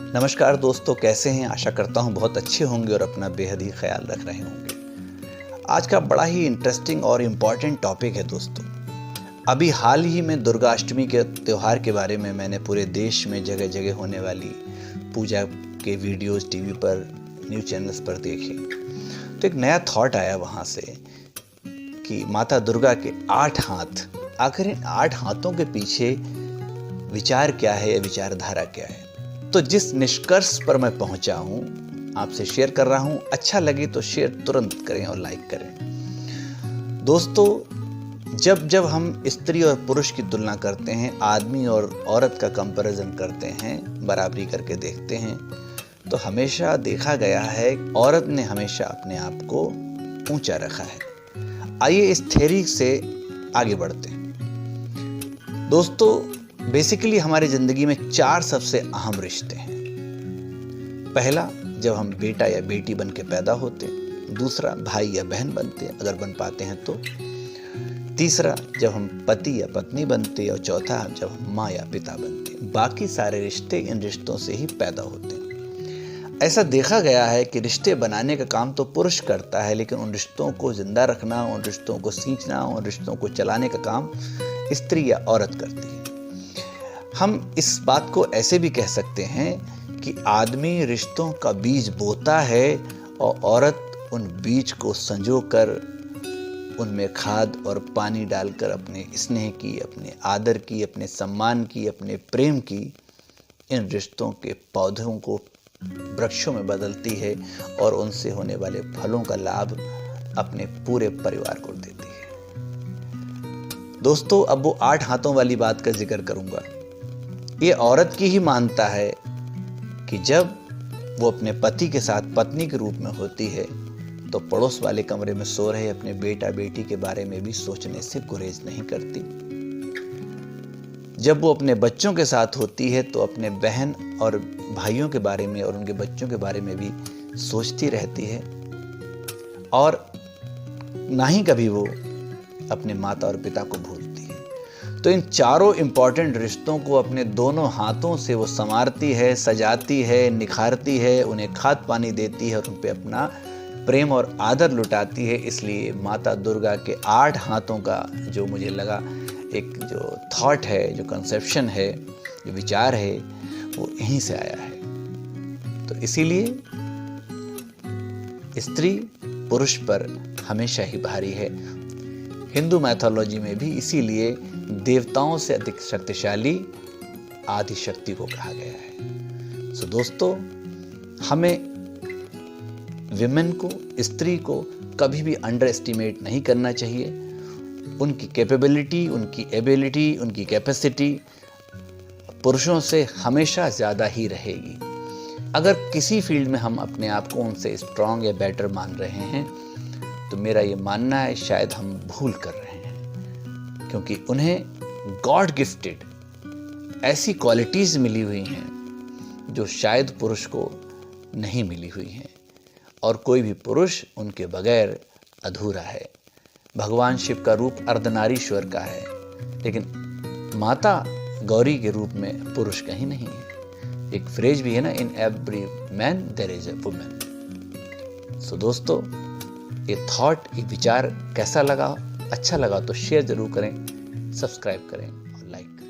नमस्कार दोस्तों, कैसे हैं? आशा करता हूं बहुत अच्छे होंगे और अपना बेहद ही ख्याल रख रहे होंगे। आज का बड़ा ही इंटरेस्टिंग और इम्पॉर्टेंट टॉपिक है दोस्तों। अभी हाल ही में दुर्गा अष्टमी के त्यौहार के बारे में मैंने पूरे देश में जगह जगह होने वाली पूजा के वीडियोस टीवी पर, न्यूज़ चैनल्स पर देखे, तो एक नया थॉट आया वहाँ से कि माता दुर्गा के 8 हाथ, आखिर इन 8 हाथों के पीछे विचार क्या है या विचारधारा क्या है। तो जिस निष्कर्ष पर मैं पहुंचा हूं आपसे शेयर कर रहा हूं। अच्छा लगे तो शेयर तुरंत करें और लाइक करें। दोस्तों, जब हम स्त्री और पुरुष की तुलना करते हैं, आदमी और औरत का कंपैरिजन करते हैं, बराबरी करके देखते हैं, तो हमेशा देखा गया है औरत ने हमेशा अपने आप को ऊंचा रखा है। आइए इस थ्योरी से आगे बढ़ते हैं। दोस्तों, बेसिकली हमारी ज़िंदगी में 4 सबसे अहम रिश्ते हैं। पहला, जब हम बेटा या बेटी बन के पैदा होते हैं। दूसरा, भाई या बहन बनते हैं, अगर बन पाते हैं तो। तीसरा, जब हम पति या पत्नी बनते हैं। और चौथा, जब हम माँ या पिता बनते हैं। बाकी सारे रिश्ते इन रिश्तों से ही पैदा होते हैं। ऐसा देखा गया है कि रिश्ते बनाने का काम तो पुरुष करता है, लेकिन उन रिश्तों को जिंदा रखना, उन रिश्तों को सींचना, उन रिश्तों को चलाने का काम स्त्री या औरत करती है। हम इस बात को ऐसे भी कह सकते हैं कि आदमी रिश्तों का बीज बोता है और औरत उन बीज को संजोकर उनमें खाद और पानी डालकर अपने स्नेह की, अपने आदर की, अपने सम्मान की, अपने प्रेम की इन रिश्तों के पौधों को वृक्षों में बदलती है और उनसे होने वाले फलों का लाभ अपने पूरे परिवार को देती है। दोस्तों, अब वो 8 हाथों वाली बात का जिक्र करूंगा। ये औरत की ही मानता है कि जब वो अपने पति के साथ पत्नी के रूप में होती है तो पड़ोस वाले कमरे में सो रहे अपने बेटा बेटी के बारे में भी सोचने से गुरेज नहीं करती। जब वो अपने बच्चों के साथ होती है तो अपने बहन और भाइयों के बारे में और उनके बच्चों के बारे में भी सोचती रहती है। और ना ही कभी वो अपने माता और पिता को भूलती है। तो इन चारों इंपॉर्टेंट रिश्तों को अपने दोनों हाथों से वो संवारती है, सजाती है, निखारती है, उन्हें खाद पानी देती है और उन पे अपना प्रेम और आदर लुटाती है। इसलिए माता दुर्गा के 8 हाथों का जो मुझे लगा एक जो थॉट है, जो कंसेप्शन है, जो विचार है, वो यहीं से आया है। तो इसीलिए स्त्री पुरुष पर हमेशा ही भारी है। हिंदू मैथोलॉजी में भी इसीलिए देवताओं से अधिक शक्तिशाली आदि शक्ति को कहा गया है। सो दोस्तों, हमें विमेन को, स्त्री को कभी भी अंडर एस्टिमेट नहीं करना चाहिए। उनकी कैपेबिलिटी, उनकी एबिलिटी, उनकी कैपेसिटी पुरुषों से हमेशा ज़्यादा ही रहेगी। अगर किसी फील्ड में हम अपने आप को उनसे स्ट्रांग या बेटर मान रहे हैं तो मेरा ये मानना है शायद हम भूल कर रहे हैं, क्योंकि उन्हें गॉड गिफ्टेड ऐसी क्वालिटीज़ मिली हुई हैं जो शायद पुरुष को नहीं मिली हुई हैं, और कोई भी पुरुष उनके बगैर अधूरा है। भगवान शिव का रूप अर्धनारीश्वर का है, लेकिन माता गौरी के रूप में पुरुष कहीं नहीं है। एक फ्रेज भी है ना, in every man there is a woman. So दोस्तों, ये थॉट, ये विचार कैसा लगा? अच्छा लगा तो शेयर जरूर करें, सब्सक्राइब करें और लाइक करें।